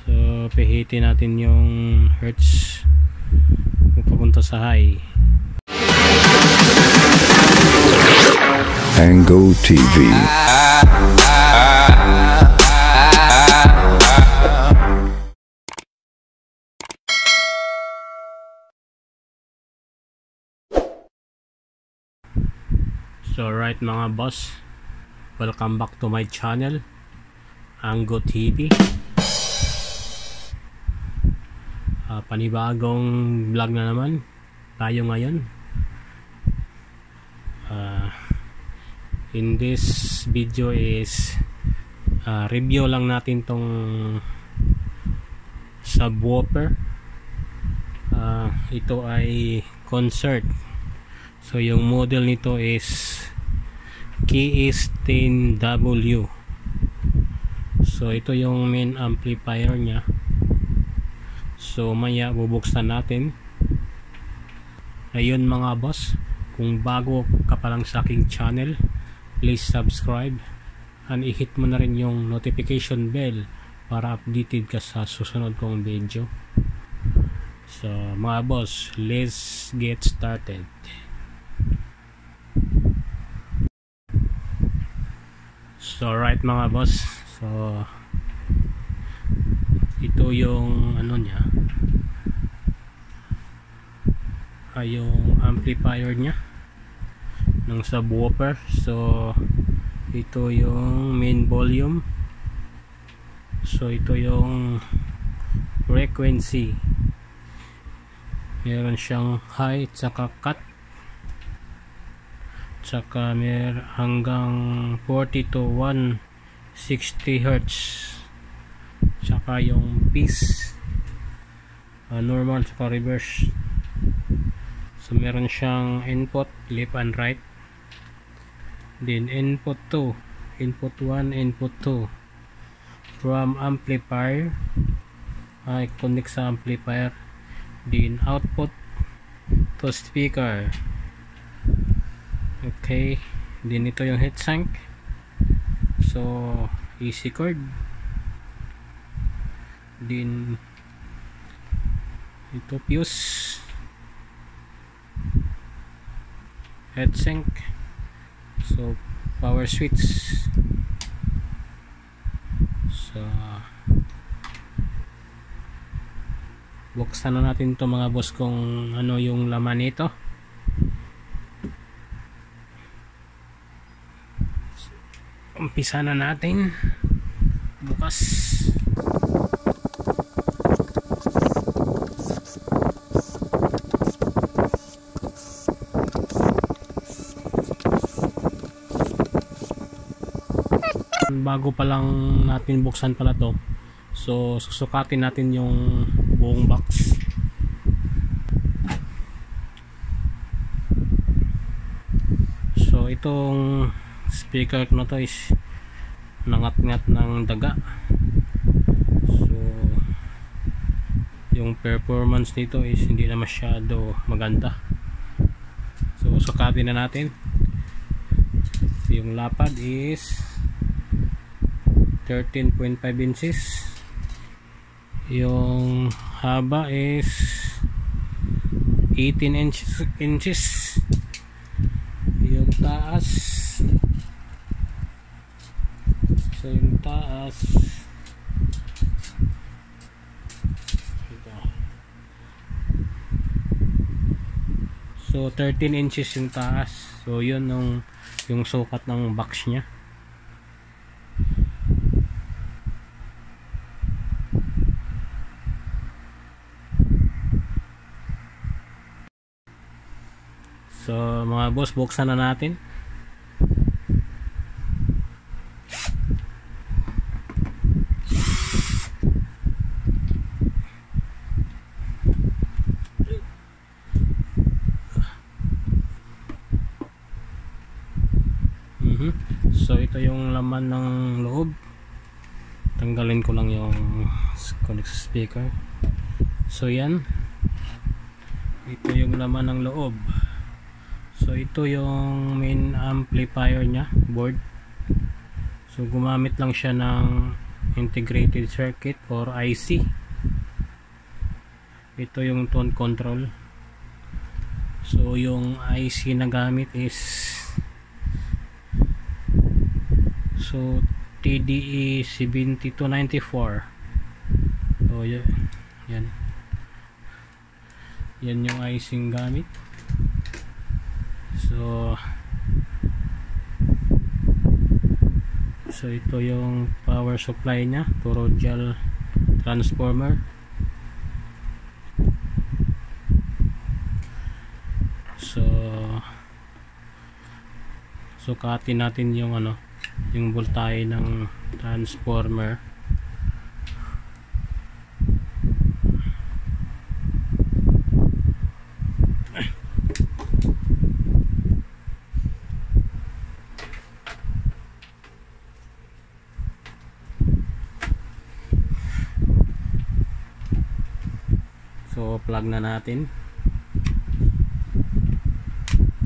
So pihitin natin yung hertz kung papunta sa high. Ango TV. So right mga boss, welcome back to my channel, Ango TV. Panibagong vlog na naman tayo ngayon. In this video is review lang natin tong subwoofer. Ito ay Concert. So yung model nito is KS10W. So ito yung main amplifier nya. So maya bubuksan natin. Ayun mga boss, kung bago ka pa lang sa aking channel, please subscribe and i-hit mo na rin yung notification bell para updated ka sa susunod kong video. So mga boss, let's get started. So right mga boss, so ito yung ano nya, yung amplifier nya ng subwoofer. So ito yung main volume, so ito yung frequency, meron siyang high tsaka cut, tsaka hanggang 40 to 160 Hz, tsaka yung piece normal tsaka reverse. So meron siyang input left and right, then input 2, input 1, input 2 from amplifier, connect sa amplifier, then output to speaker. Okay, din ito yung heatsink, so easy cord, din ito fuse, heatsink, so power switch. So buksan na natin to mga boss kung ano yung laman nito. Umpisa na natin bukas. Bago pa lang natin buksan pala to, so susukatin natin yung buong box. So itong speaker na to is nangat-ngat ng daga, so yung performance nito is hindi na masyado maganda. So sukatin na natin. Yung lapad is 13.5 inches, yung haba is 18 inches, yung taas, so yung taas ito. So 13 inches yung taas. So yun yung sukat ng box nya. So mga boss, buksan na natin. So ito yung laman ng loob. Tanggalin ko lang yung connect sa speaker. So yan, ito yung laman ng loob. So ito yung main amplifier nya, board. So gumamit lang siya ng integrated circuit or IC. Ito yung tone control. So yung IC na gamit is TDE 7294. So yan yung IC gamit. So ito yung power supply nya, toroidal transformer. Sukatin natin yung yung voltahe ng transformer. So plug na natin,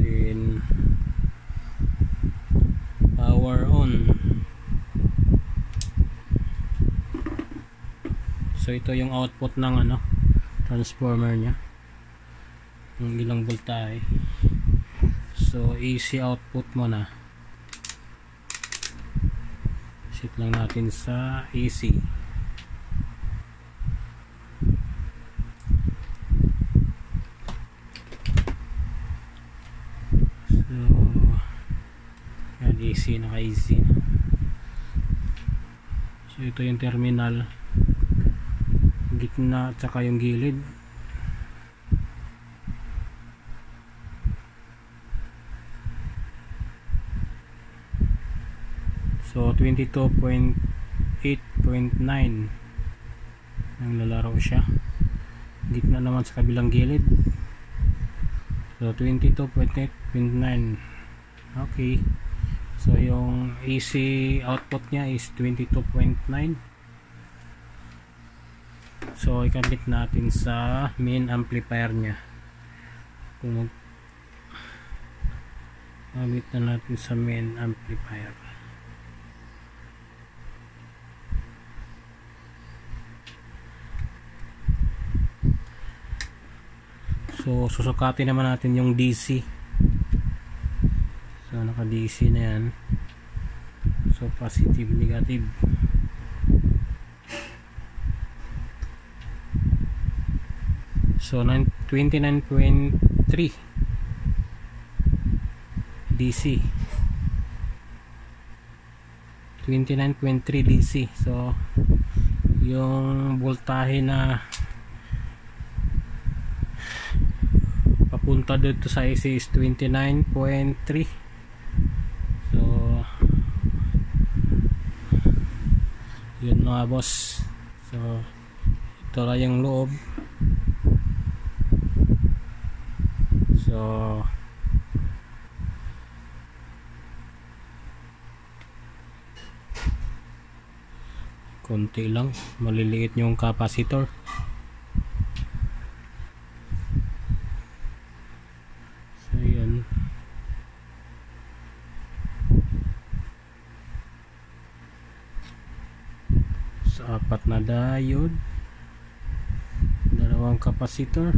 then power on. So ito yung output ng transformer nya, yung ilang voltahe. So AC output mo na, set lang natin sa AC. AC, naka-AC na. So ito yung terminal, gitna at saka yung gilid. So 22.8.9 ang lalaro siya. Gitna naman sa kabilang gilid. So 22.8.9. Okay. So yung AC output niya is 22.9. So ikabit natin sa main amplifier niya. Kung ikabit na natin sa main amplifier. So susukatin naman natin yung DC. So naka DC na yan. So positive, negative. So 29.3 DC, 29.3 DC. So yung voltahe na papunta dito sa AC is 29.3. So yun mga boss. So ito lang yung loob. So konti lang, maliliit yung capacitor. So yan. So apat na diode, dalawang capacitor.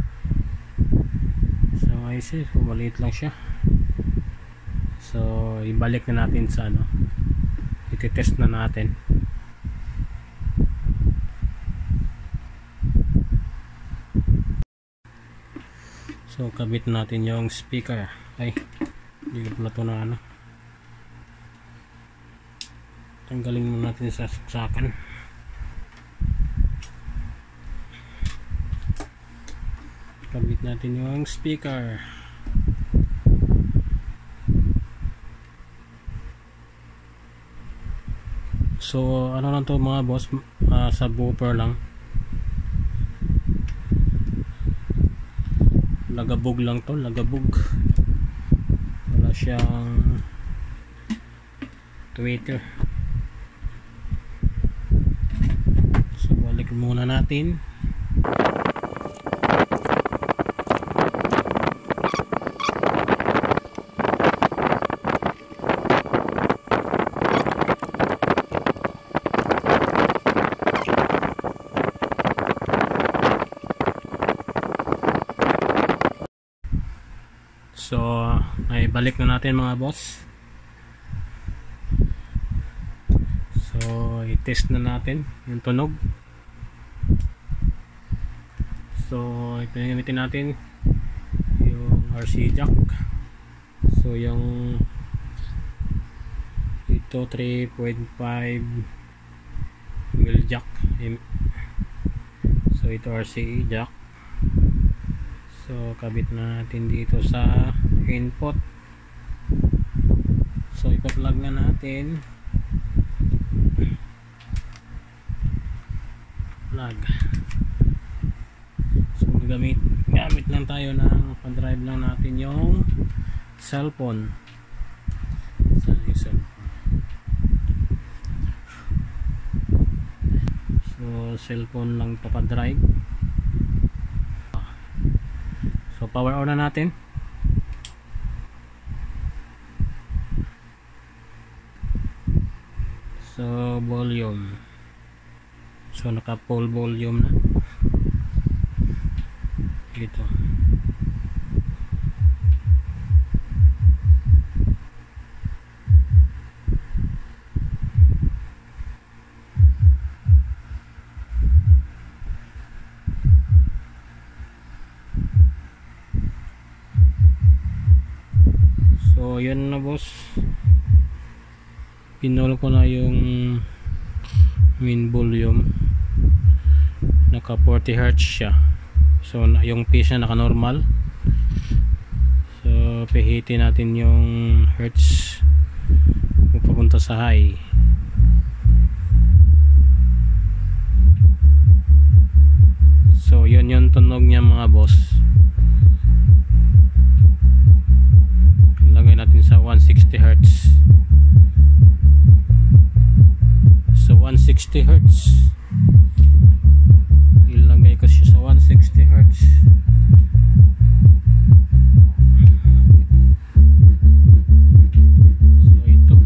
So IC, so maliit lang siya. So ibalik na natin sa i-test na natin. So kabit natin yung speaker. Ay, hindi ko pala ito na tanggalin muna natin sa saksakan. Kabit natin yung speaker. So ano lang to mga boss, subwoofer lang. Lagabog lang to, lagabog. Wala siyang tweeter. So balik muna natin. So ay balik na natin mga boss. So i-test na natin yung tunog. So ito yung gamitin natin, yung RC jack. So yung ito 3.5 mil jack. So ito RC jack. So kabit natin dito sa input. So ipa-plug na natin. Plug. So gamit lang tayo ng pa-drive lang natin yung cellphone. Saan yung cellphone? So cellphone lang pa-drive. So power on na natin. So volume. So naka full volume na. Ito. So yun na boss, pinol ko na yung main volume, naka 40 Hz siya. So yung pitch na naka normal. So pihitin natin yung hertz papunta sa high. So yun yung tunog niya mga boss. Lagay natin sa 160 Hz. So 160 Hz. Ilagay ko siya sa 160 Hz. So ito.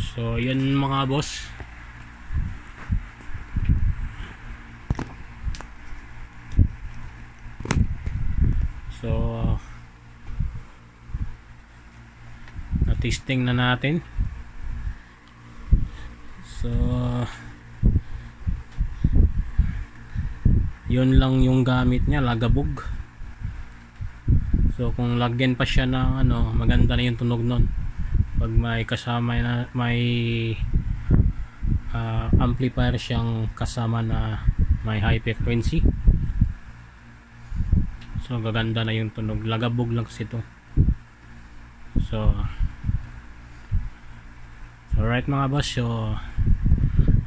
So yan mga boss. testing na natin. So yun lang yung gamit niya, lagabog. So kung lagyan pa siya ng ano, maganda na yung tunog nun pag may kasama na may amplifier siyang kasama na may high frequency. So gaganda na yung tunog, lagabog lang kasi ito. So alright mga boss, so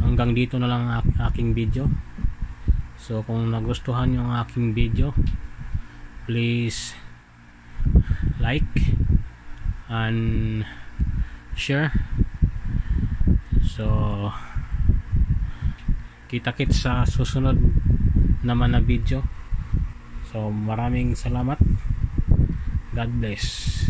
hanggang dito na lang aking video. So kung nagustuhan yung aking video, please like and share. So kita-kits sa susunod naman na video. So maraming salamat. God bless.